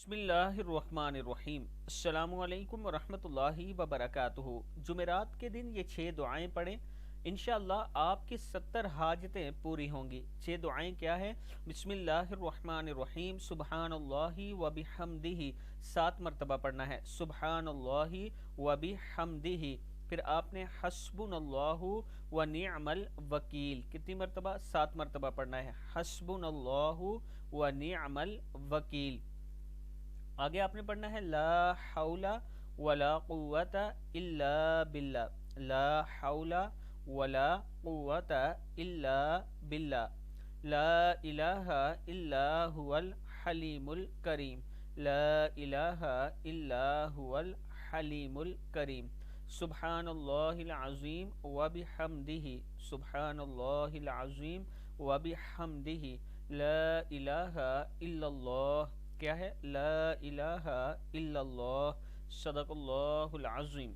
بسم اللہ الرحمن الرحیم۔ السلام علیکم ورحمۃ اللہ وبرکاتہ۔ جمعرات کے دن یہ 6 دعائیں پڑھیں، انشاءاللہ آپ کی 70 حاجتیں پوری ہوں گی۔ 6 دعائیں کیا ہیں؟ بسم اللہ الرحمن الرحیم، سبحان اللہ وبحمدہ 7 مرتبہ پڑھنا ہے، سبحان اللہ وبحمدہ۔ پھر آپ نے حسبنا اللہ ونعم الوکیل کتنی مرتبہ؟ 7 مرتبہ پڑھنا ہے، حسبنا اللہ ونعم الوکیل۔ آگے آپ نے پڑھنا ہے لا حول ولا قوت الا باللہ، لا حول ولا قوت الا باللہ، لا الہ الا هو الحلیم الکریم، لا الہ الا هو الحلیم الکریم، سبحان اللہ العظیم وبحمدہ، سبحان اللہ العظیم وبحمدہ، لا الہ الا اللہ، کیا ہے؟ لا الہ الا اللہ، صدق اللہ العظیم۔